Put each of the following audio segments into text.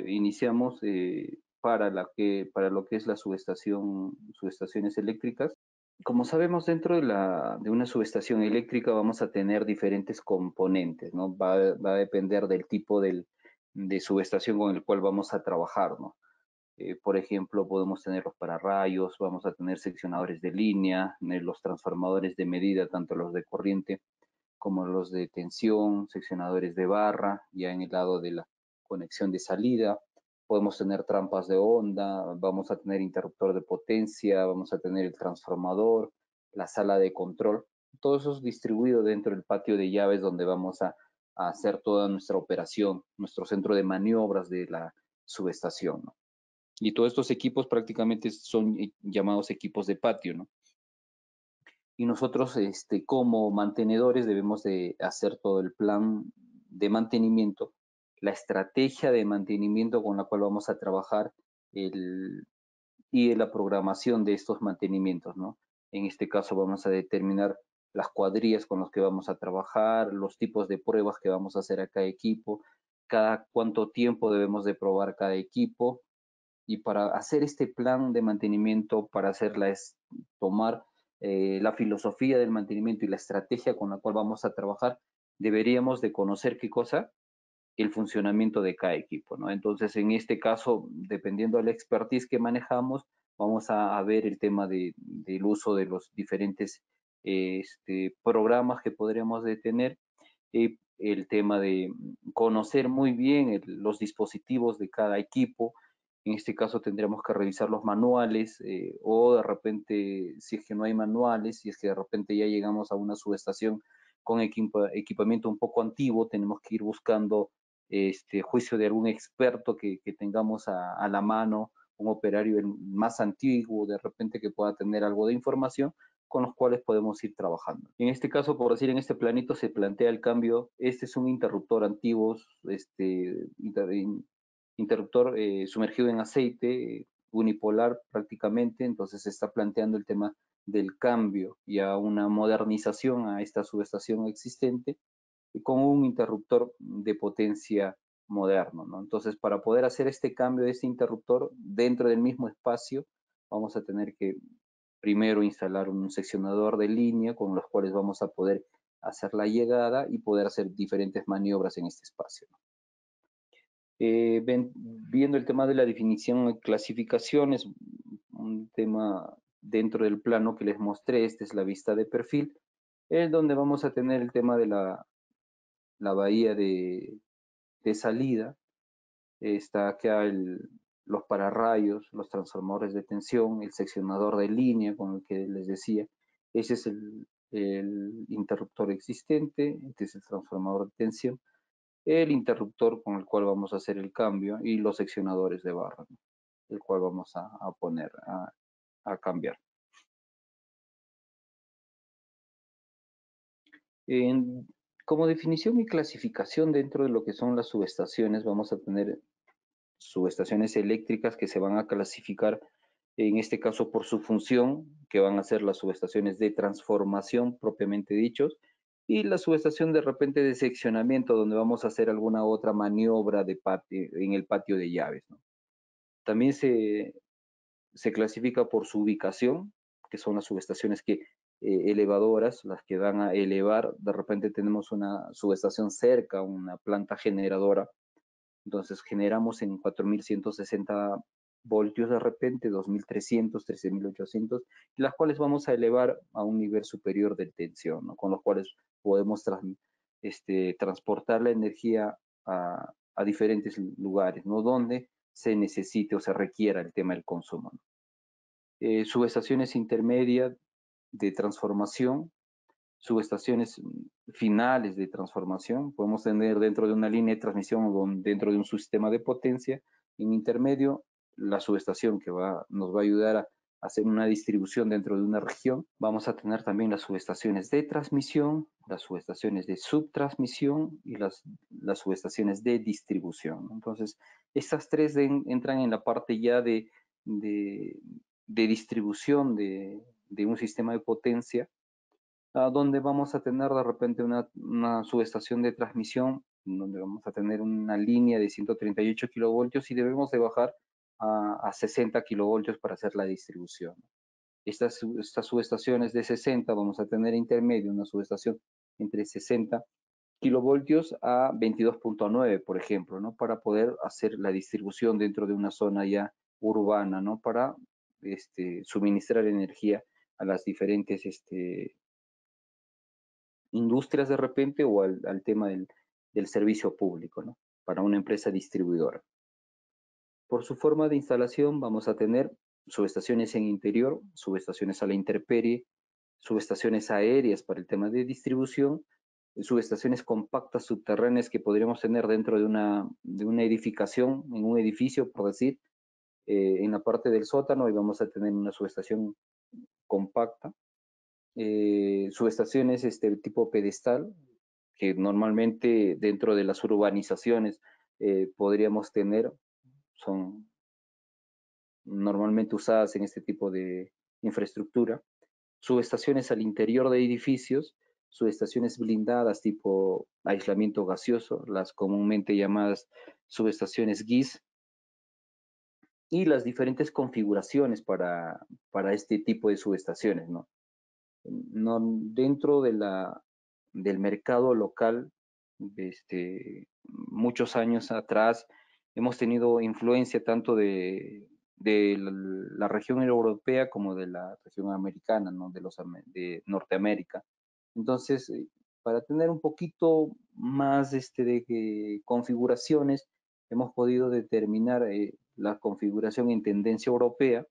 Iniciamos para lo que es la subestaciones eléctricas. Como sabemos, dentro de una subestación eléctrica vamos a tener diferentes componentes, ¿no? Va a depender del tipo de subestación con el cual vamos a trabajar, ¿no? Por ejemplo, podemos tener los pararrayos, vamos a tener seccionadores de línea, los transformadores de medida, tanto los de corriente como los de tensión, seccionadores de barra, ya en el lado de la conexión de salida. Podemos tener trampas de onda, vamos a tener interruptor de potencia, vamos a tener el transformador, la sala de control. Todo eso es distribuido dentro del patio de llaves donde vamos a hacer toda nuestra operación, nuestro centro de maniobras de la subestación, ¿no? Y todos estos equipos prácticamente son llamados equipos de patio, ¿no? Y nosotros, como mantenedores, debemos de hacer todo el plan de mantenimiento, la estrategia de mantenimiento con la cual vamos a trabajar el, y la programación de estos mantenimientos, ¿no? En este caso vamos a determinar las cuadrillas con las que vamos a trabajar, los tipos de pruebas que vamos a hacer a cada equipo, cada cuánto tiempo debemos de probar cada equipo. Y para hacer este plan de mantenimiento, para hacerla es tomar la filosofía del mantenimiento y la estrategia con la cual vamos a trabajar, deberíamos de conocer qué cosa, el funcionamiento de cada equipo, ¿no? Entonces, en este caso, dependiendo de la expertise que manejamos, vamos a ver el tema del uso de los diferentes programas que podríamos de tener, el tema de conocer muy bien los dispositivos de cada equipo. En este caso tendríamos que revisar los manuales, o de repente, si es que no hay manuales, si es que de repente ya llegamos a una subestación con equipamiento un poco antiguo, tenemos que ir buscando juicio de algún experto que tengamos a la mano, un operario más antiguo, de repente que pueda tener algo de información con los cuales podemos ir trabajando. En este caso, por decir, en este planito se plantea el cambio. Este es un interruptor antiguo, interruptor sumergido en aceite, unipolar prácticamente. Entonces se está planteando el tema del cambio y a una modernización a esta subestación existente con un interruptor de potencia moderno, ¿no? Entonces, para poder hacer este cambio de este interruptor dentro del mismo espacio, vamos a tener que primero instalar un seccionador de línea con los cuales vamos a poder hacer la llegada y poder hacer diferentes maniobras en este espacio, ¿no? Viendo el tema de la definición y clasificación, es un tema dentro del plano que les mostré. Esta es la vista de perfil, donde vamos a tener el tema de la bahía de salida. Está acá los pararrayos, los transformadores de tensión, el seccionador de línea con el que les decía. Ese es el interruptor existente, este es el transformador de tensión, el interruptor con el cual vamos a hacer el cambio y los seccionadores de barra, ¿no? El cual vamos a poner a cambiar. En, Como definición y clasificación dentro de lo que son las subestaciones, vamos a tener subestaciones eléctricas que se van a clasificar, en este caso por su función, que van a ser las subestaciones de transformación propiamente dichos, y la subestación de repente de seccionamiento, donde vamos a hacer alguna otra maniobra de patio, en el patio de llaves, ¿no? También se clasifica por su ubicación, que son las subestaciones elevadoras, las que van a elevar. De repente tenemos una subestación cerca, una planta generadora, entonces generamos en 4160 voltios, de repente 2300, 13800, las cuales vamos a elevar a un nivel superior de tensión, ¿no? Con los cuales podemos transportar la energía a diferentes lugares, ¿no? Donde se necesite o se requiera el tema del consumo, ¿no? Subestaciones intermedias de transformación, subestaciones finales de transformación. Podemos tener dentro de una línea de transmisión o dentro de un sistema de potencia. En intermedio, la subestación que nos va a ayudar a hacer una distribución dentro de una región. Vamos a tener también las subestaciones de transmisión, las subestaciones de subtransmisión y las subestaciones de distribución. Entonces, estas tres entran en la parte ya de distribución de un sistema de potencia, donde vamos a tener de repente una subestación de transmisión, donde vamos a tener una línea de 138 kilovoltios y debemos de bajar a 60 kilovoltios para hacer la distribución. Estas subestaciones de 60 vamos a tener intermedio una subestación entre 60 kilovoltios a 22.9, por ejemplo, ¿no? Para poder hacer la distribución dentro de una zona ya urbana, ¿no? Para suministrar energía a las diferentes industrias de repente o al tema del servicio público, ¿no? Para una empresa distribuidora. Por su forma de instalación vamos a tener subestaciones en interior, subestaciones a la intemperie, subestaciones aéreas para el tema de distribución, subestaciones compactas subterráneas que podríamos tener dentro de una edificación, en un edificio, por decir, en la parte del sótano, y vamos a tener una subestación compacta, subestaciones tipo pedestal, que normalmente dentro de las urbanizaciones podríamos tener, son normalmente usadas en este tipo de infraestructura, subestaciones al interior de edificios, subestaciones blindadas tipo aislamiento gaseoso, las comúnmente llamadas subestaciones GIS, y las diferentes configuraciones para este tipo de subestaciones, ¿no? No, dentro del mercado local, muchos años atrás, hemos tenido influencia tanto de la región europea como de la región americana, ¿no? De Norteamérica. Entonces, para tener un poquito más de configuraciones, hemos podido determinar la configuración en tendencia europea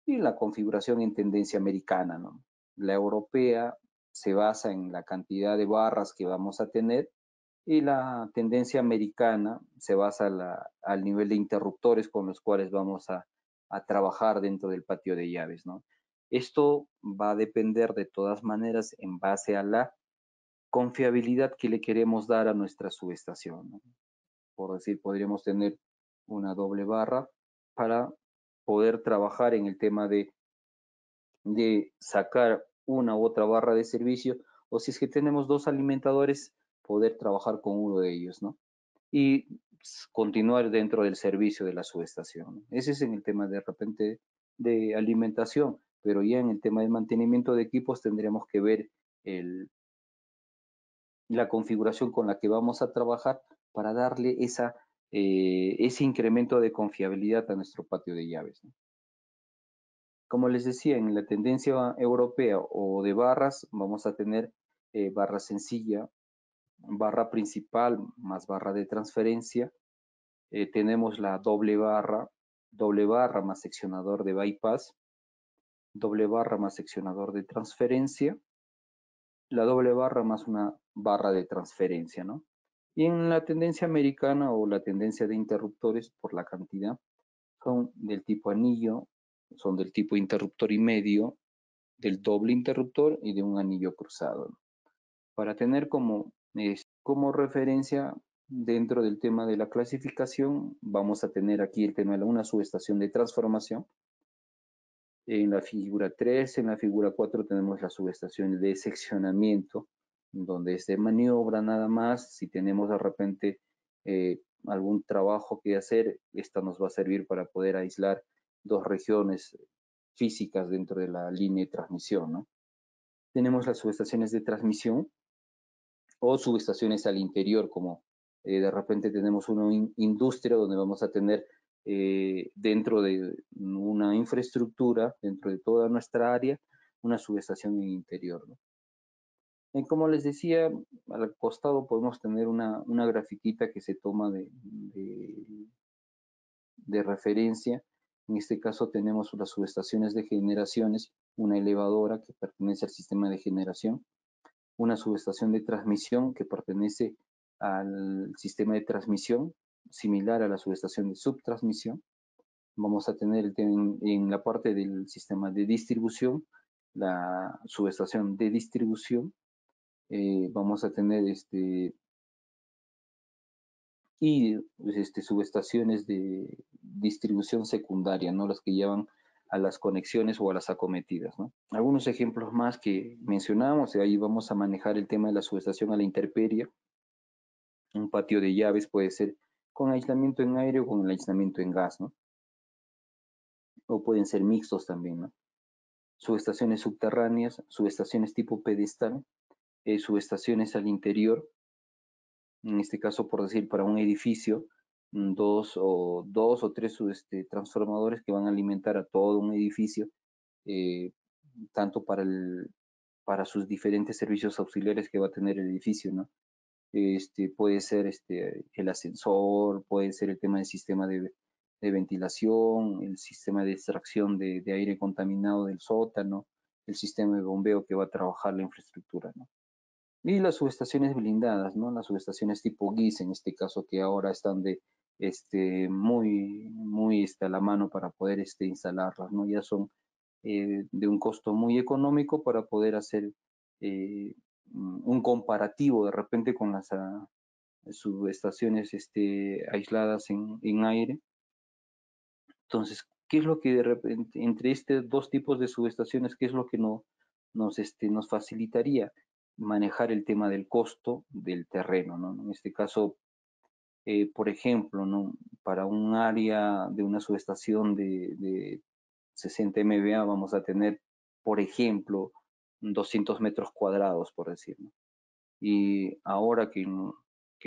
y la configuración en tendencia americana, ¿no? La europea se basa en la cantidad de barras que vamos a tener y la tendencia americana se basa al nivel de interruptores con los cuales vamos a trabajar dentro del patio de llaves, ¿no? Esto va a depender de todas maneras en base a la confiabilidad que le queremos dar a nuestra subestación, ¿no? Por decir, podríamos tener una doble barra para poder trabajar en el tema de sacar una u otra barra de servicio, o si es que tenemos dos alimentadores, poder trabajar con uno de ellos, ¿no? Y continuar dentro del servicio de la subestación, ¿no? Ese es en el tema de repente de alimentación, pero ya en el tema de mantenimiento de equipos tendríamos que ver la configuración con la que vamos a trabajar para darle ese incremento de confiabilidad a nuestro patio de llaves, ¿no? Como les decía, en la tendencia europea o de barras, vamos a tener barra sencilla, barra principal más barra de transferencia. Tenemos la doble barra más seccionador de bypass, doble barra más seccionador de transferencia, la doble barra más una barra de transferencia, ¿no? Y en la tendencia americana o la tendencia de interruptores por la cantidad, son del tipo anillo, son del tipo interruptor y medio, del doble interruptor y de un anillo cruzado, ¿no? Para tener como referencia dentro del tema de la clasificación, vamos a tener aquí el tema de una subestación de transformación. En la figura 3, en la figura 4 tenemos la subestación de seccionamiento, donde es de maniobra nada más. Si tenemos de repente algún trabajo que hacer, esta nos va a servir para poder aislar dos regiones físicas dentro de la línea de transmisión, ¿no? Tenemos las subestaciones de transmisión o subestaciones al interior, como de repente tenemos una industria donde vamos a tener dentro de una infraestructura, dentro de toda nuestra área, una subestación en interior, ¿no? Y como les decía, al costado podemos tener una grafiquita que se toma de referencia. En este caso tenemos las subestaciones de generaciones, una elevadora que pertenece al sistema de generación, una subestación de transmisión que pertenece al sistema de transmisión, similar a la subestación de subtransmisión. Vamos a tener en la parte del sistema de distribución, la subestación de distribución. Vamos a tener y subestaciones de distribución secundaria, ¿no? Las que llevan a las conexiones o a las acometidas, ¿no? Algunos ejemplos más que mencionamos, ahí vamos a manejar el tema de la subestación a la intemperie. Un patio de llaves puede ser con aislamiento en aire o con el aislamiento en gas, ¿no? O pueden ser mixtos también, ¿no? Subestaciones subterráneas, subestaciones tipo pedestal, subestaciones al interior, en este caso, por decir, para un edificio, dos o tres transformadores que van a alimentar a todo un edificio, eh, tanto para sus diferentes servicios auxiliares que va a tener el edificio, ¿no? Puede ser el ascensor, puede ser el tema del sistema de ventilación, el sistema de extracción de aire contaminado del sótano, el sistema de bombeo que va a trabajar la infraestructura, ¿no? Y las subestaciones blindadas, ¿no? Las subestaciones tipo GIS, en este caso, que ahora están muy a la mano para poder instalarlas, ¿no? Ya son de un costo muy económico para poder hacer un comparativo de repente con las subestaciones aisladas en aire. Entonces, ¿qué es lo que de repente, entre estos dos tipos de subestaciones, qué es lo que nos facilitaría manejar el tema del costo del terreno, ¿no? En este caso, por ejemplo, ¿no? Para un área de una subestación de 60 MVA vamos a tener, por ejemplo, 200 metros cuadrados, por decirlo. Y ahora que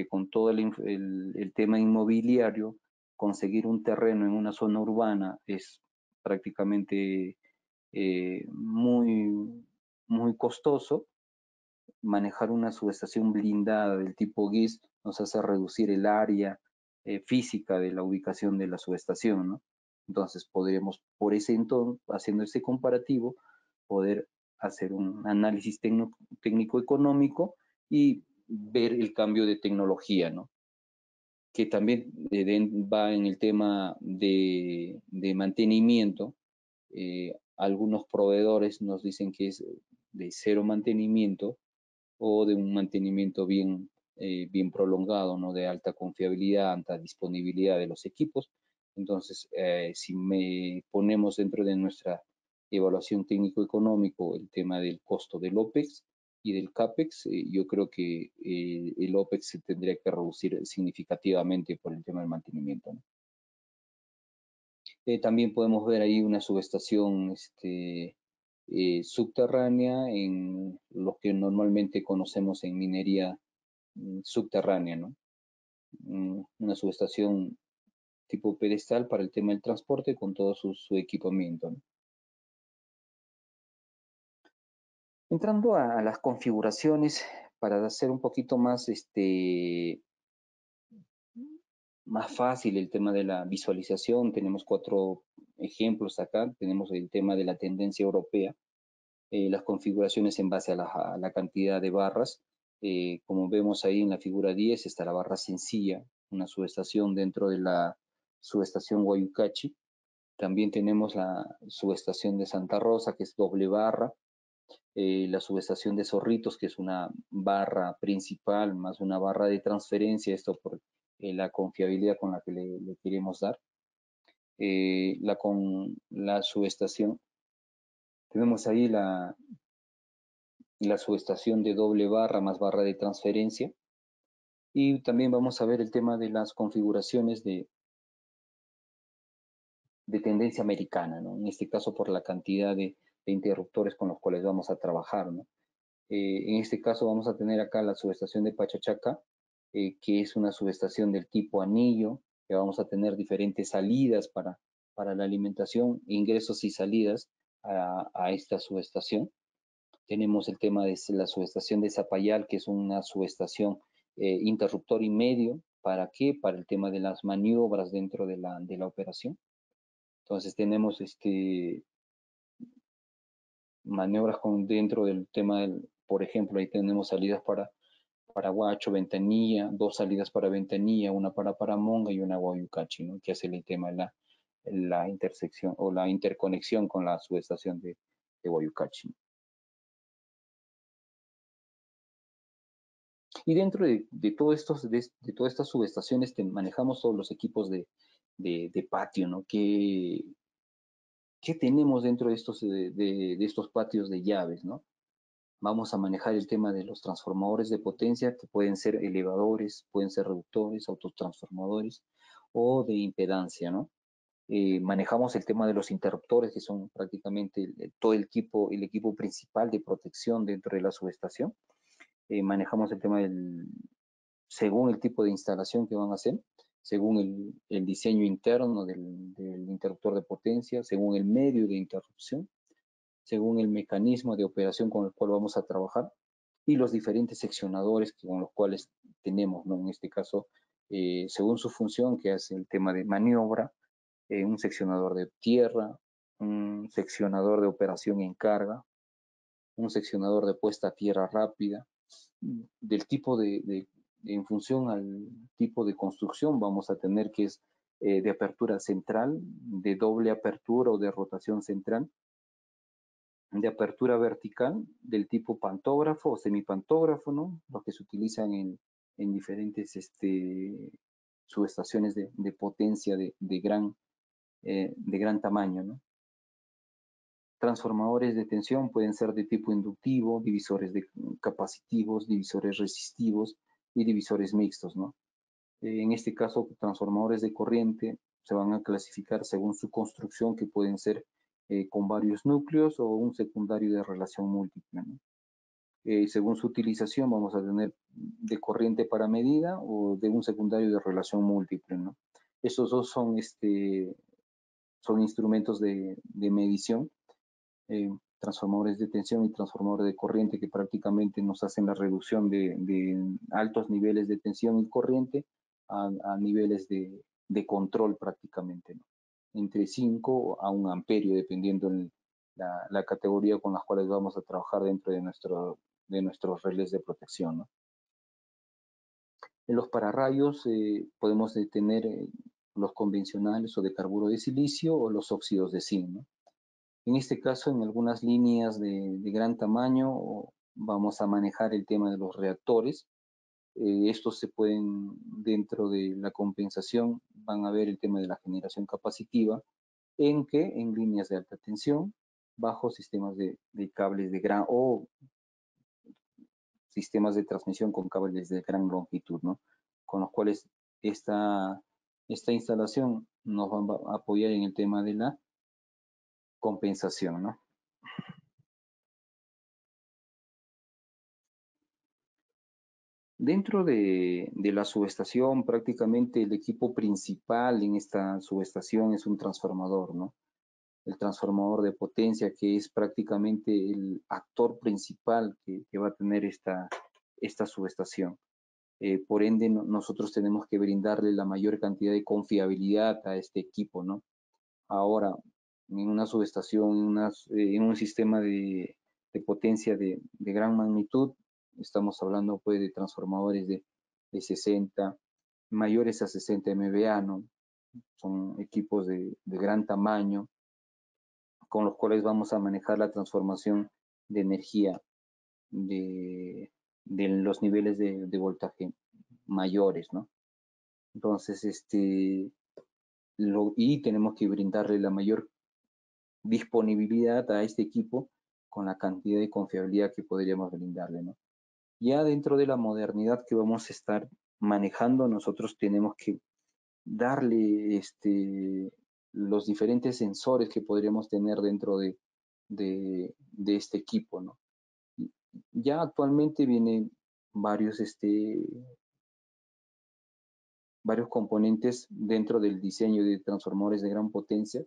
con todo el tema inmobiliario, conseguir un terreno en una zona urbana es prácticamente muy costoso. Manejar una subestación blindada del tipo GIS nos hace reducir el área física de la ubicación de la subestación, ¿no? Entonces podríamos, por ese entonces, haciendo ese comparativo, poder hacer un análisis técnico-económico y ver el cambio de tecnología, ¿no? Que también va en el tema de mantenimiento. Algunos proveedores nos dicen que es de cero mantenimiento o de un mantenimiento bien prolongado, ¿no? De alta confiabilidad, alta disponibilidad de los equipos. Entonces, si ponemos dentro de nuestra evaluación técnico-económico el tema del costo del OPEX y del CAPEX, yo creo que el OPEX se tendría que reducir significativamente por el tema del mantenimiento, ¿no? También podemos ver ahí una subestación subterránea en lo que normalmente conocemos en minería subterránea, ¿no? Una subestación tipo pedestal para el tema del transporte con todo su equipamiento, ¿no? Entrando a las configuraciones, para hacer un poquito más fácil el tema de la visualización, tenemos 4 ejemplos acá. Tenemos el tema de la tendencia europea, las configuraciones en base a la cantidad de barras. Como vemos ahí en la figura 10 está la barra sencilla, una subestación dentro de la subestación Guayucachi. También tenemos la subestación de Santa Rosa, que es doble barra. La subestación de Zorritos, que es una barra principal más una barra de transferencia, esto por la confiabilidad con la que le queremos dar. Con la subestación, tenemos ahí la subestación de doble barra más barra de transferencia. Y también vamos a ver el tema de las configuraciones de tendencia americana, ¿no? En este caso por la cantidad de interruptores con los cuales vamos a trabajar, ¿no? En este caso vamos a tener acá la subestación de Pachachaca, que es una subestación del tipo anillo, que vamos a tener diferentes salidas para la alimentación, ingresos y salidas a esta subestación. Tenemos el tema de la subestación de Zapayal, que es una subestación interruptor y medio. ¿Para qué? Para el tema de las maniobras dentro de la operación. Entonces tenemos maniobras dentro del tema por ejemplo, ahí tenemos salidas para Huacho, Ventanilla, 2 salidas para Ventanilla, una para Paramonga y una Guayucachi, ¿no? Que hace el tema de la intersección o la interconexión con la subestación de Guayucachi. Y dentro de todas estas subestaciones manejamos todos los equipos de patio, ¿no? ¿Qué tenemos dentro de estos patios de llaves, ¿no? Vamos a manejar el tema de los transformadores de potencia, que pueden ser elevadores, pueden ser reductores, autotransformadores o de impedancia, ¿no? Manejamos el tema de los interruptores, que son prácticamente todo el equipo principal de protección dentro de la subestación. Manejamos el tema según el tipo de instalación que van a hacer, según el diseño interno del interruptor de potencia, según el medio de interrupción, según el mecanismo de operación con el cual vamos a trabajar y los diferentes seccionadores con los cuales tenemos, ¿no? En este caso, según su función, que es el tema de maniobra, un seccionador de tierra, un seccionador de operación en carga, un seccionador de puesta a tierra rápida, del tipo en función al tipo de construcción vamos a tener que es de apertura central, de doble apertura o de rotación central, de apertura vertical, del tipo pantógrafo o semipantógrafo, ¿no? Los que se utilizan en diferentes subestaciones de potencia de gran tamaño, ¿no? Transformadores de tensión pueden ser de tipo inductivo, divisores capacitivos, divisores resistivos y divisores mixtos, ¿no? En este caso, transformadores de corriente se van a clasificar según su construcción, que pueden ser con varios núcleos o un secundario de relación múltiple, ¿no? Según su utilización, vamos a tener de corriente para medida o de un secundario de relación múltiple, ¿no? Estos dos son instrumentos de medición, transformadores de tensión y transformadores de corriente, que prácticamente nos hacen la reducción de altos niveles de tensión y corriente a niveles de control prácticamente, ¿no? Entre 5 a 1 amperio, dependiendo la categoría con las cuales vamos a trabajar dentro de nuestros relés de protección, ¿no? En los pararrayos podemos tener los convencionales o de carburo de silicio o los óxidos de zinc, ¿no? En este caso, en algunas líneas de gran tamaño, vamos a manejar el tema de los reactores. Estos se pueden, dentro de la compensación, van a ver el tema de la generación capacitiva, en líneas de alta tensión, bajo sistemas de cables de gran o sistemas de transmisión con cables de gran longitud, ¿no? Con los cuales esta instalación nos va a apoyar en el tema de la compensación, ¿no? Dentro de la subestación, prácticamente el equipo principal en esta subestación es un transformador, ¿no? El transformador de potencia, que es prácticamente el actor principal que va a tener esta subestación. Por ende, nosotros tenemos que brindarle la mayor cantidad de confiabilidad a este equipo, ¿no? Ahora, en una subestación, en un sistema de potencia de gran magnitud, estamos hablando pues de transformadores de 60, mayores a 60 MVA, ¿no? Son equipos de gran tamaño con los cuales vamos a manejar la transformación de energía de los niveles de voltaje mayores, ¿no? Entonces, y tenemos que brindarle la mayor disponibilidad a este equipo con la cantidad de confiabilidad que podríamos brindarle, ¿no? Ya dentro de la modernidad que vamos a estar manejando, nosotros tenemos que darle los diferentes sensores que podríamos tener dentro de este equipo, ¿no? Ya actualmente vienen varios, varios componentes dentro del diseño de transformadores de gran potencia,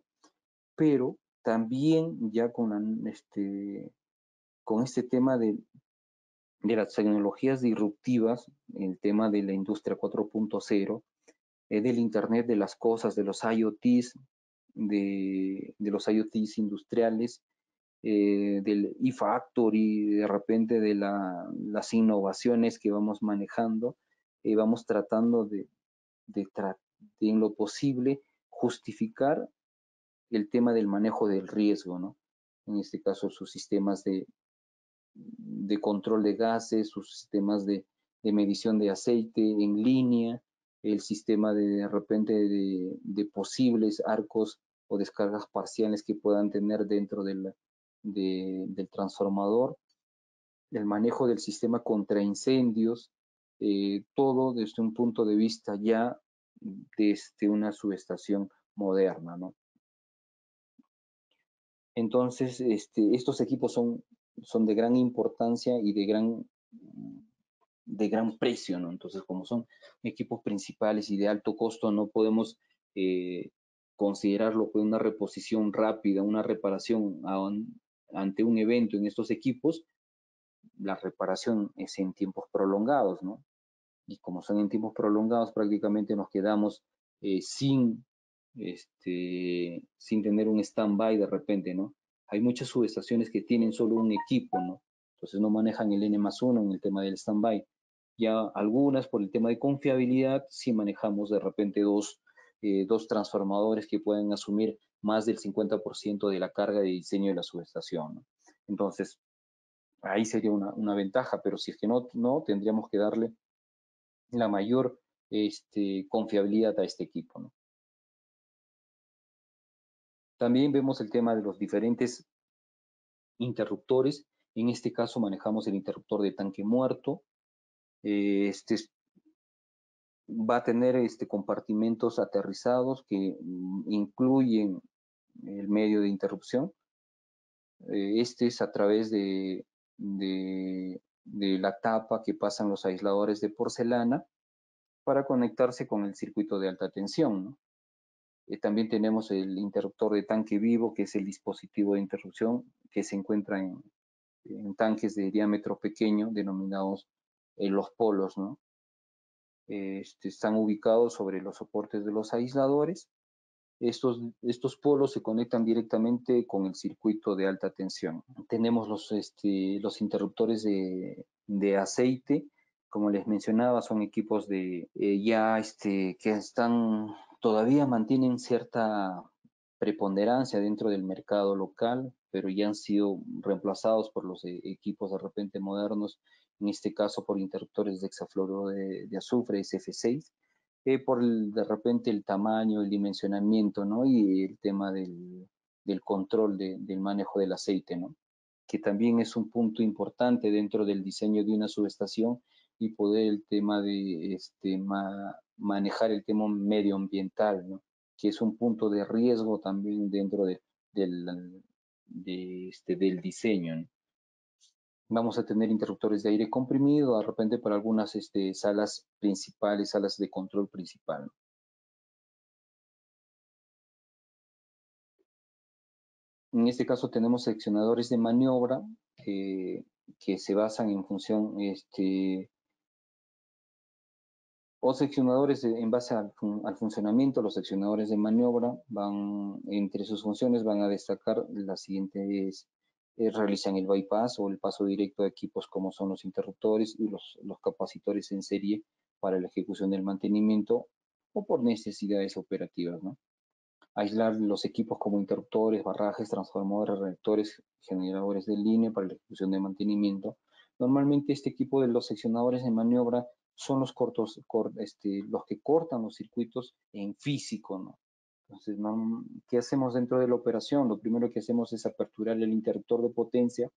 pero también ya con este tema de las tecnologías disruptivas, el tema de la industria 4.0, del Internet de las cosas, de los IoTs, de los IoTs industriales, del e-factory, de repente de las innovaciones que vamos manejando, vamos tratando de, en lo posible justificar el tema del manejo del riesgo, ¿no? En este caso, sus sistemas de control de gases, sus sistemas de medición de aceite en línea, el sistema de repente de posibles arcos o descargas parciales que puedan tener dentro del transformador, el manejo del sistema contra incendios, todo desde un punto de vista ya desde una subestación moderna, ¿no? Entonces, estos equipos son de gran importancia y de gran precio, ¿no? Entonces, como son equipos principales y de alto costo, no podemos considerarlo como una reposición rápida, una reparación ante un evento en estos equipos. La reparación es en tiempos prolongados, ¿no? Y como son en tiempos prolongados, prácticamente nos quedamos sin tener un stand-by de repente, ¿no? Hay muchas subestaciones que tienen solo un equipo, ¿no? Entonces no manejan el N+1 en el tema del stand-by. Ya algunas, por el tema de confiabilidad, sí manejamos de repente dos transformadores que pueden asumir más del 50% de la carga de diseño de la subestación, ¿no? Entonces, ahí sería una ventaja, pero si es que no, tendríamos que darle la mayor confiabilidad a este equipo, ¿no? También vemos el tema de los diferentes interruptores. En este caso manejamos el interruptor de tanque muerto. Va a tener compartimentos aterrizados que incluyen el medio de interrupción. Este es a través de la tapa que pasan los aisladores de porcelana para conectarse con el circuito de alta tensión, ¿no? También tenemos el interruptor de tanque vivo, que es el dispositivo de interrupción que se encuentra en tanques de diámetro pequeño, denominados los polos, ¿no? Están ubicados sobre los soportes de los aisladores. Estos polos se conectan directamente con el circuito de alta tensión. Tenemos los interruptores de aceite. Como les mencionaba, son equipos que todavía mantienen cierta preponderancia dentro del mercado local, pero ya han sido reemplazados por los equipos de repente modernos, en este caso por interruptores de hexafluoruro de azufre, SF6, de repente el tamaño, el dimensionamiento, ¿no? Y el tema del control del manejo del aceite, ¿no? Que también es un punto importante dentro del diseño de una subestación, y poder el tema de manejar el tema medioambiental, ¿no? Que es un punto de riesgo también dentro del diseño, ¿no? Vamos a tener interruptores de aire comprimido, de repente para algunas salas principales, salas de control principal, ¿no? En este caso tenemos seccionadores de maniobra que se basan en función, o seccionadores en base al funcionamiento. Los seccionadores de maniobra entre sus funciones van a destacar las siguientes: realizan el bypass o el paso directo de equipos como son los interruptores y los capacitores en serie para la ejecución del mantenimiento o por necesidades operativas, ¿no? Aislar los equipos como interruptores, barrajes, transformadores, reactores, generadores de línea para la ejecución de mantenimiento. Normalmente este equipo de los seccionadores de maniobra son los que cortan los circuitos en físico, ¿no? Entonces, ¿qué hacemos dentro de la operación? Lo primero que hacemos es aperturar el interruptor de potencia,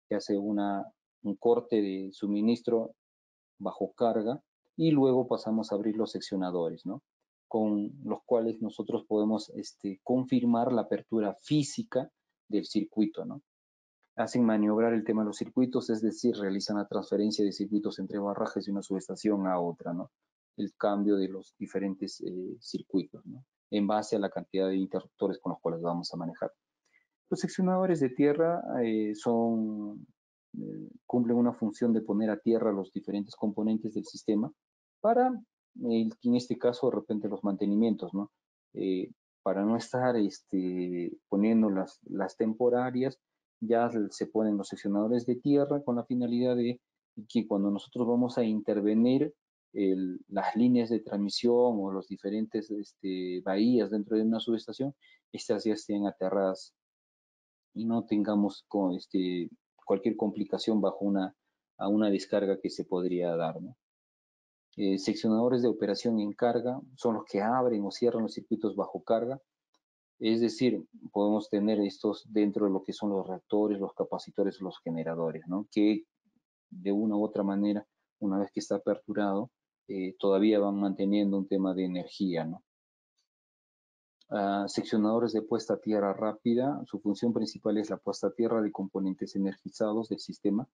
que hace un corte de suministro bajo carga, y luego pasamos a abrir los seccionadores, ¿no? Con los cuales nosotros podemos confirmar la apertura física del circuito, ¿no? Hacen maniobrar el tema de los circuitos, es decir, realizan la transferencia de circuitos entre barrajes de una subestación a otra, ¿no? El cambio de los diferentes circuitos, ¿no? En base a la cantidad de interruptores con los cuales vamos a manejar. Los seccionadores de tierra cumplen una función de poner a tierra los diferentes componentes del sistema para, en este caso, de repente los mantenimientos, ¿no? Para no estar poniendo las temporarias, ya se ponen los seccionadores de tierra con la finalidad de que cuando nosotros vamos a intervenir las líneas de transmisión o los diferentes bahías dentro de una subestación, estas ya estén aterradas y no tengamos cualquier complicación a una descarga que se podría dar, ¿no? Seccionadores de operación en carga son los que abren o cierran los circuitos bajo carga. Es decir, podemos tener estos dentro de lo que son los reactores, los capacitores, los generadores, ¿no? Que de una u otra manera, una vez que está aperturado, todavía van manteniendo un tema de energía, ¿no? Seccionadores de puesta a tierra rápida, su función principal es la puesta a tierra de componentes energizados del sistema,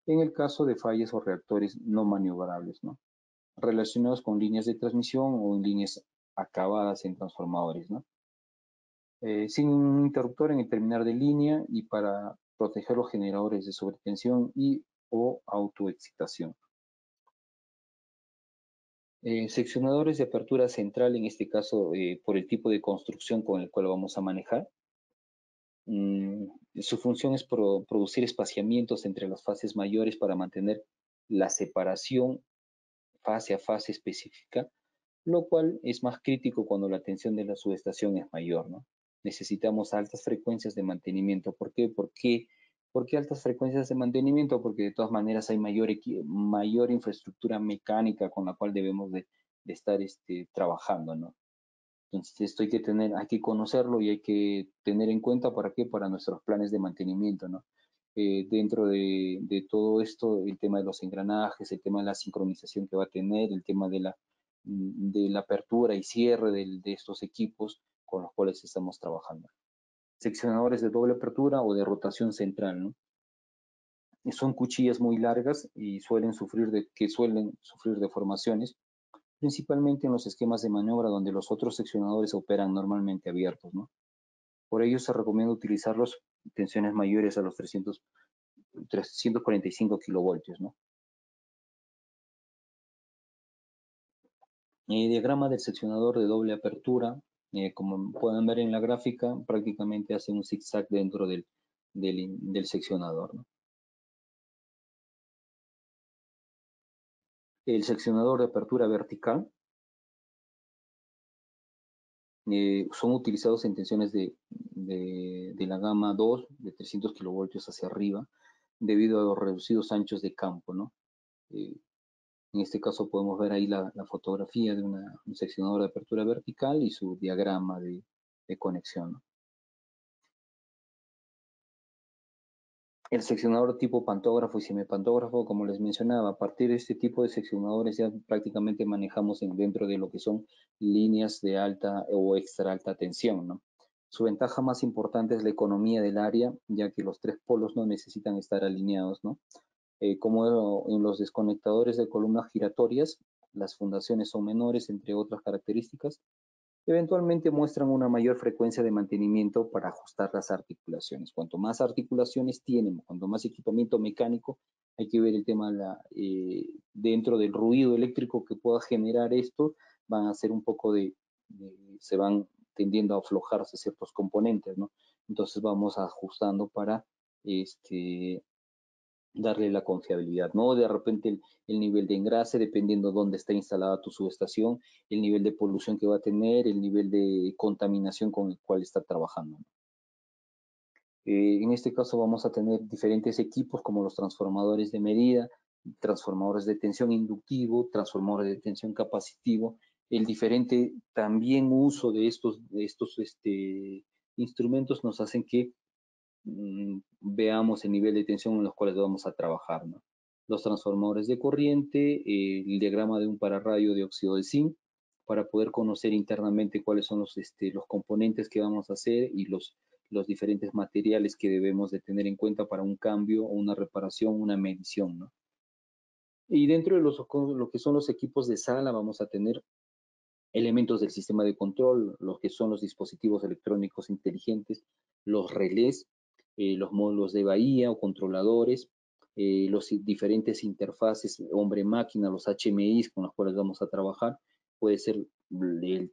en el caso de fallas o reactores no maniobrables, ¿no? Relacionados con líneas de transmisión o en líneas acabadas en transformadores, ¿no? Sin un interruptor en el terminal de línea y para proteger los generadores de sobretensión y o autoexcitación. Seccionadores de apertura central, en este caso, por el tipo de construcción con el cual vamos a manejar. Mm, Su función es producir espaciamientos entre las fases mayores para mantener la separación fase a fase específica, lo cual es más crítico cuando la tensión de la subestación es mayor, ¿no? Necesitamos altas frecuencias de mantenimiento. ¿Por qué? ¿Por qué altas frecuencias de mantenimiento? Porque de todas maneras hay mayor infraestructura mecánica con la cual debemos de estar trabajando, ¿no? Entonces esto hay que conocerlo y hay que tener en cuenta para qué, para nuestros planes de mantenimiento, ¿no? Dentro de todo esto, el tema de los engranajes, el tema de la sincronización que va a tener, el tema de la apertura y cierre de estos equipos con los cuales estamos trabajando. Seccionadores de doble apertura o de rotación central, ¿no? Son cuchillas muy largas y suelen sufrir deformaciones principalmente en los esquemas de maniobra donde los otros seccionadores operan normalmente abiertos, ¿no? Por ello se recomienda utilizarlos tensiones mayores a los 345 kilovoltios, ¿no? Diagrama del seccionador de doble apertura, como pueden ver en la gráfica, prácticamente hace un zigzag dentro del seccionador, ¿no? El seccionador de apertura vertical son utilizados en tensiones de la gama 2, de 300 kilovoltios hacia arriba, debido a los reducidos anchos de campo, ¿no? Eh, en este caso podemos ver ahí la fotografía de un seccionador de apertura vertical y su diagrama de conexión, ¿no? El seccionador tipo pantógrafo y semipantógrafo, como les mencionaba, a partir de este tipo de seccionadores ya prácticamente manejamos dentro de lo que son líneas de alta o extra alta tensión, ¿no? Su ventaja más importante es la economía del área, ya que los tres polos no necesitan estar alineados, ¿no? Como en los desconectadores de columnas giratorias, las fundaciones son menores, entre otras características. Eventualmente muestran una mayor frecuencia de mantenimiento para ajustar las articulaciones. Cuanto más articulaciones tienen, cuanto más equipamiento mecánico, hay que ver el tema dentro del ruido eléctrico que pueda generar esto, van a hacer un poco se van tendiendo a aflojarse ciertos componentes, ¿no? Entonces vamos ajustando para este, darle la confiabilidad, ¿no? De repente el nivel de engrase, dependiendo dónde está instalada tu subestación, el nivel de polución que va a tener, el nivel de contaminación con el cual está trabajando, ¿no? En este caso vamos a tener diferentes equipos como los transformadores de medida, transformadores de tensión inductivo, transformadores de tensión capacitivo, el diferente también uso de estos instrumentos nos hacen que veamos el nivel de tensión en los cuales vamos a trabajar, ¿no? Los transformadores de corriente, el diagrama de un pararrayo de óxido de zinc, para poder conocer internamente cuáles son los componentes que vamos a hacer y los diferentes materiales que debemos de tener en cuenta para un cambio o una reparación, una medición, ¿no? Y dentro de lo que son los equipos de sala vamos a tener elementos del sistema de control, lo que son los dispositivos electrónicos inteligentes, los relés, los módulos de bahía o controladores, los diferentes interfaces hombre-máquina, los HMIs con los cuales vamos a trabajar, puede ser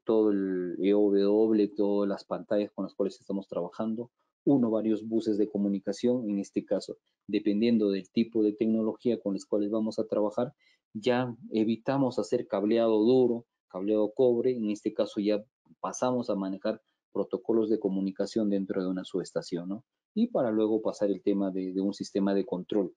todo el EOW, todas las pantallas con las cuales estamos trabajando, uno o varios buses de comunicación, en este caso, dependiendo del tipo de tecnología con las cuales vamos a trabajar, ya evitamos hacer cableado duro, cableado cobre, en este caso ya pasamos a manejar protocolos de comunicación dentro de una subestación, ¿no? Y para luego pasar el tema de un sistema de control.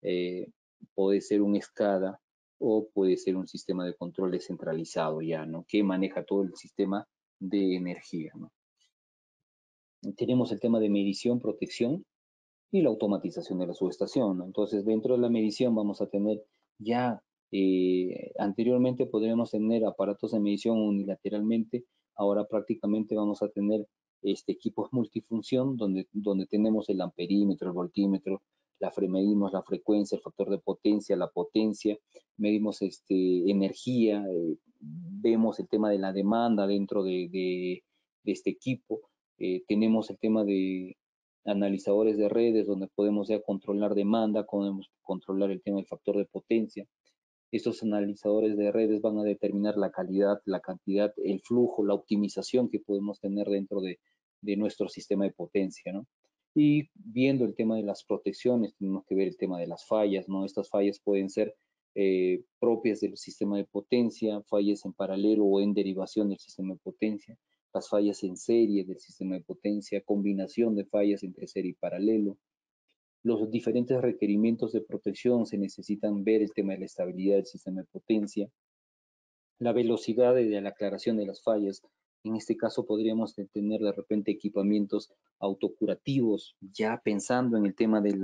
Eh, Puede ser un SCADA o puede ser un sistema de control descentralizado ya, ¿no? Que maneja todo el sistema de energía, ¿no? tenemos el tema de medición, protección y la automatización de la subestación, ¿no? Entonces, dentro de la medición vamos a tener ya, anteriormente podríamos tener aparatos de medición unilateralmente, ahora prácticamente vamos a tener equipos multifunción donde tenemos el amperímetro, el voltímetro, medimos la frecuencia, el factor de potencia, la potencia, medimos energía, vemos el tema de la demanda dentro de este equipo, tenemos el tema de analizadores de redes donde podemos ya controlar demanda, podemos controlar el tema del factor de potencia. Estos analizadores de redes van a determinar la calidad, la cantidad, el flujo, la optimización que podemos tener dentro de nuestro sistema de potencia, ¿no? Y viendo el tema de las protecciones, tenemos que ver el tema de las fallas, ¿no? Estas fallas pueden ser propias del sistema de potencia, fallas en paralelo o en derivación del sistema de potencia, las fallas en serie del sistema de potencia, combinación de fallas entre serie y paralelo. Los diferentes requerimientos de protección se necesitan ver el tema de la estabilidad del sistema de potencia, la velocidad de la aclaración de las fallas. En este caso podríamos tener de repente equipamientos autocurativos, ya pensando en el tema de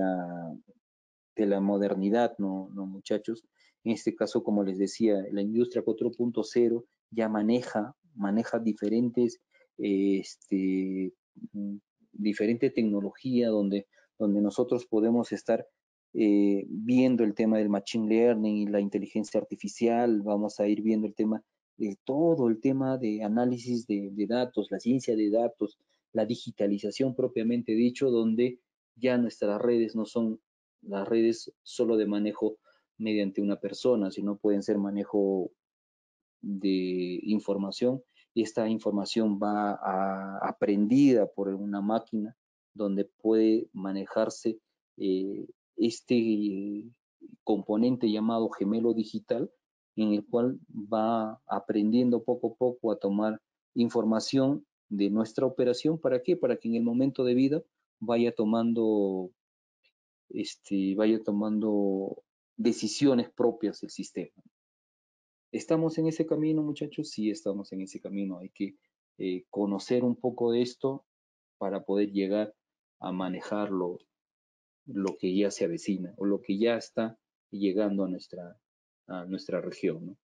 la modernidad, ¿no, muchachos? En este caso, como les decía, la industria 4.0 ya maneja diferentes, diferente tecnología donde nosotros podemos estar viendo el tema del machine learning y la inteligencia artificial, vamos a ir viendo el tema de todo el tema de análisis de datos, la ciencia de datos, la digitalización propiamente dicho, donde ya nuestras redes no son las redes solo de manejo mediante una persona, sino pueden ser manejo de información y esta información va aprendida por una máquina donde puede manejarse este componente llamado gemelo digital en el cual va aprendiendo poco a poco a tomar información de nuestra operación. ¿Para qué? Para que en el momento de vida vaya tomando vaya tomando decisiones propias del sistema. ¿Estamos en ese camino, muchachos? Sí, estamos en ese camino. Hay que conocer un poco de esto para poder llegar a manejar lo que ya se avecina o lo que ya está llegando a nuestra región, ¿no?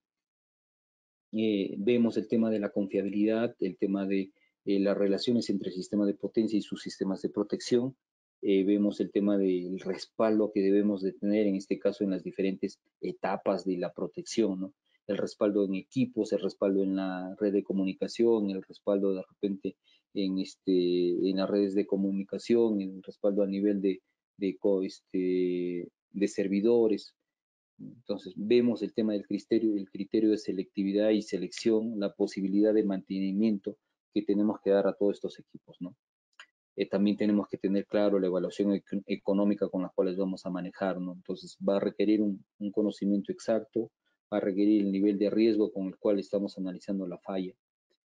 Vemos el tema de la confiabilidad, el tema de las relaciones entre el sistema de potencia y sus sistemas de protección. Vemos el tema del respaldo que debemos de tener, en este caso, en las diferentes etapas de la protección, ¿no? El respaldo en equipos, el respaldo en la red de comunicación, el respaldo de repente en las redes de comunicación, el respaldo a nivel de servidores. Entonces, vemos el tema del criterio de selectividad y selección, la posibilidad de mantenimiento que tenemos que dar a todos estos equipos, ¿no? También tenemos que tener claro la evaluación económica con la cual vamos a manejar, ¿no? Entonces, va a requerir un conocimiento exacto, va a requerir el nivel de riesgo con el cual estamos analizando la falla.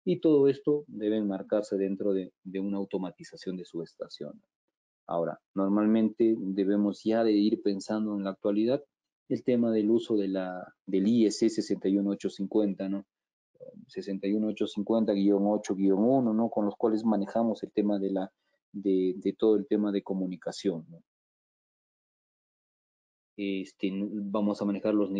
Y todo esto debe enmarcarse dentro de una automatización de su estación. Ahora, normalmente debemos ya de ir pensando en la actualidad el tema del uso del IEC 61850, ¿no? 61850-8-1, ¿no? Con los cuales manejamos el tema de todo el tema de comunicación, ¿no? Vamos a manejar los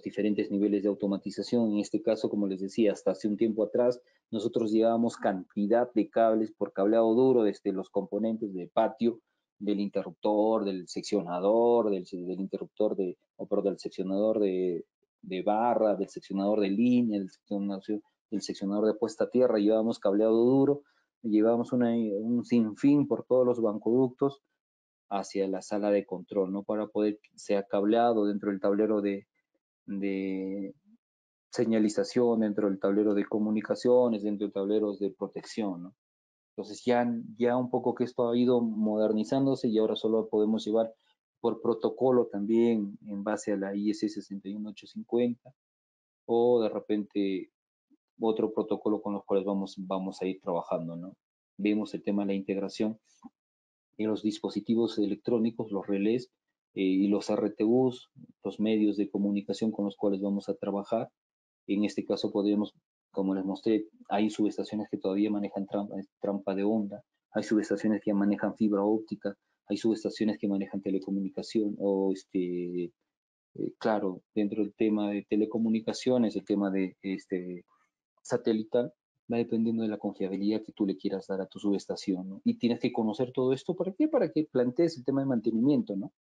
diferentes niveles de automatización. En este caso, como les decía, hasta hace un tiempo atrás, nosotros llevábamos cantidad de cables por cableado duro desde los componentes de patio, del interruptor, del seccionador, del interruptor del seccionador de barra, del seccionador de línea, del seccionador de puesta a tierra, llevábamos cableado duro, llevábamos un sinfín por todos los bancoductos hacia la sala de control, ¿no? Para poder ser cableado dentro del tablero de señalización, dentro del tablero de comunicaciones, dentro de tableros de protección, ¿no? Entonces ya un poco que esto ha ido modernizándose y ahora solo podemos llevar por protocolo también en base a la IEC 61850 o de repente otro protocolo con los cuales vamos a ir trabajando, ¿no? Vemos el tema de la integración en los dispositivos electrónicos, los relés y los RTUs, los medios de comunicación con los cuales vamos a trabajar. En este caso podríamos, como les mostré, hay subestaciones que todavía manejan trampa de onda, hay subestaciones que manejan fibra óptica, hay subestaciones que manejan telecomunicación o claro, dentro del tema de telecomunicaciones, el tema de satelital, va dependiendo de la confiabilidad que tú le quieras dar a tu subestación, ¿no? Y tienes que conocer todo esto, ¿para qué? Para que plantees el tema de mantenimiento, ¿no?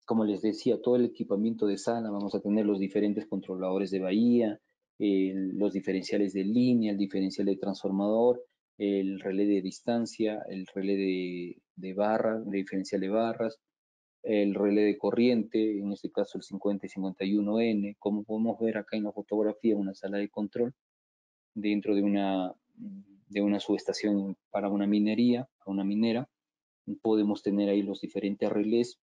Como les decía, todo el equipamiento de sala, vamos a tener los diferentes controladores de bahía, los diferenciales de línea, el diferencial de transformador, el relé de distancia, el relé de barra, de diferencial de barras, el relé de corriente, en este caso el 50 y 51N, como podemos ver acá en la fotografía, una sala de control dentro de una subestación para una minería, una minera. Podemos tener ahí los diferentes relés,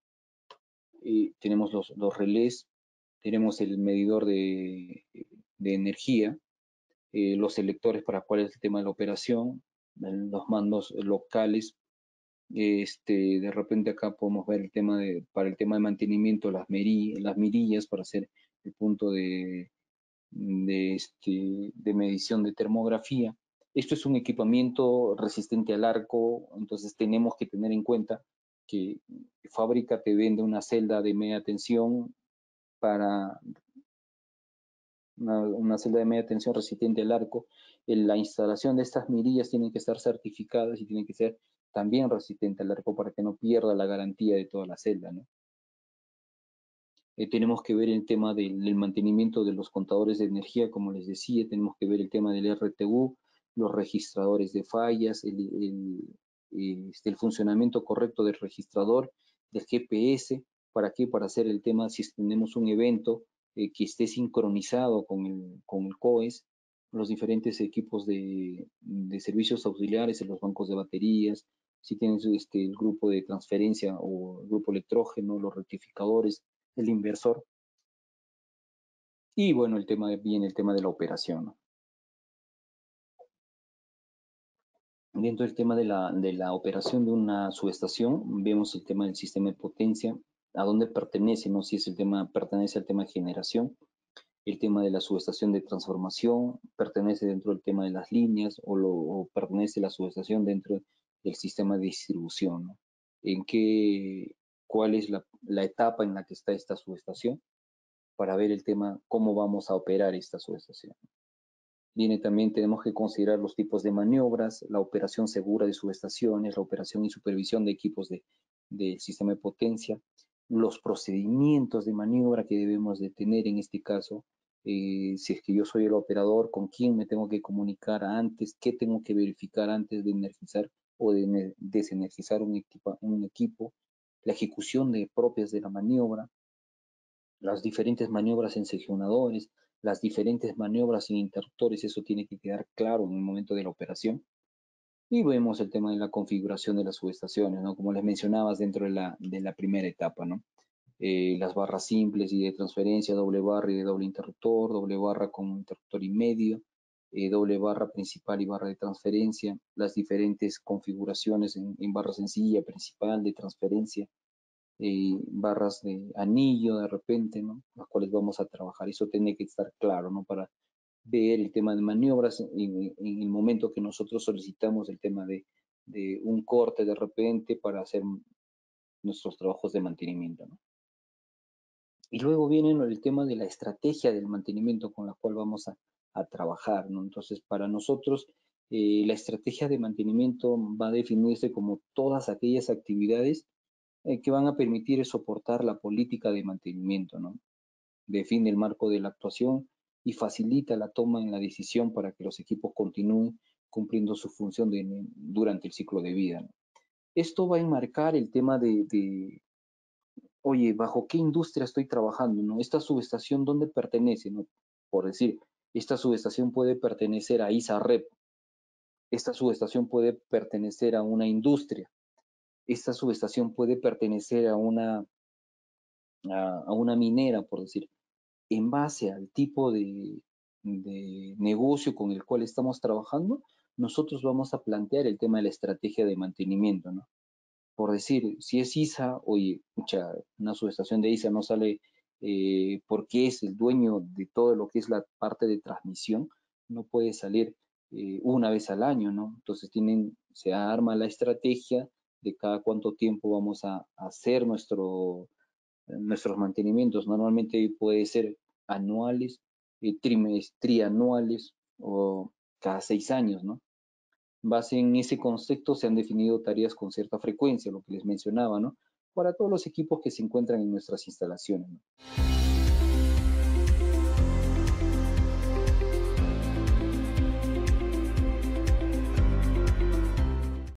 tenemos los relés, tenemos el medidor de energía, los selectores para cuál es el tema de la operación, los mandos locales. De repente acá podemos ver el tema para el tema de mantenimiento, las mirillas para hacer el punto de medición de termografía. Esto es un equipamiento resistente al arco, entonces tenemos que tener en cuenta que fábrica te vende una celda de media tensión para una celda de media tensión resistente al arco. La instalación de estas mirillas tienen que estar certificadas y tienen que ser también resistente al arco para que no pierda la garantía de toda la celda, ¿no? Tenemos que ver el tema del mantenimiento de los contadores de energía, como les decía, tenemos que ver el tema del RTU, los registradores de fallas, el funcionamiento correcto del registrador, del GPS. ¿Para qué? Para hacer el tema, si tenemos un evento que esté sincronizado con el COES, los diferentes equipos de servicios auxiliares en los bancos de baterías, si tienes el grupo de transferencia o el grupo electrógeno, los rectificadores, el inversor. Y bueno, viene el tema de la operación, ¿no? Dentro del tema de la operación de una subestación, vemos el tema del sistema de potencia, a dónde pertenece, ¿no? Si es el tema, pertenece al tema de generación, el tema de la subestación de transformación, pertenece dentro del tema de las líneas o pertenece la subestación dentro del sistema de distribución, ¿no? En qué, cuál es la etapa en la que está esta subestación para ver el tema, cómo vamos a operar esta subestación. Viene también, tenemos que considerar los tipos de maniobras, la operación segura de subestaciones, la operación y supervisión de equipos del sistema de potencia, los procedimientos de maniobra que debemos de tener en este caso, si es que yo soy el operador, con quién me tengo que comunicar antes, qué tengo que verificar antes de energizar o de desenergizar un equipo, la ejecución de propias de la maniobra, las diferentes maniobras en seccionadores, las diferentes maniobras en interruptores, eso tiene que quedar claro en el momento de la operación. Y vemos el tema de la configuración de las subestaciones, ¿no? Como les mencionabas dentro de la primera etapa, ¿no? Las barras simples y de transferencia, doble barra y de doble interruptor, doble barra con interruptor y medio, doble barra principal y barra de transferencia, las diferentes configuraciones en barra sencilla, principal, de transferencia, barras de anillo de repente, ¿no? Las cuales vamos a trabajar. Eso tiene que estar claro, ¿no? Para ver el tema de maniobras en el momento que nosotros solicitamos el tema de un corte de repente para hacer nuestros trabajos de mantenimiento, ¿no? Y luego viene el tema de la estrategia del mantenimiento con la cual vamos a trabajar, ¿no? Entonces, para nosotros, la estrategia de mantenimiento va a definirse como todas aquellas actividades que van a permitir soportar la política de mantenimiento, ¿no? Define el marco de la actuación y facilita la toma en la decisión para que los equipos continúen cumpliendo su función durante el ciclo de vida, ¿no? Esto va a enmarcar el tema oye, ¿bajo qué industria estoy trabajando, no? Esta subestación, ¿dónde pertenece, no? Por decir, esta subestación puede pertenecer a ISAREP, esta subestación puede pertenecer a una industria, esta subestación puede pertenecer a una minera, por decir, en base al tipo de negocio con el cual estamos trabajando, nosotros vamos a plantear el tema de la estrategia de mantenimiento, ¿no? Por decir, si es ISA, oye, una subestación de ISA no sale porque es el dueño de todo lo que es la parte de transmisión, no puede salir una vez al año, ¿no? Entonces se arma la estrategia de cada cuánto tiempo vamos a hacer nuestros mantenimientos. Normalmente puede ser anuales, trianuales o cada 6 años, ¿no? En base en ese concepto se han definido tareas con cierta frecuencia, lo que les mencionaba, ¿no? Para todos los equipos que se encuentran en nuestras instalaciones, ¿no?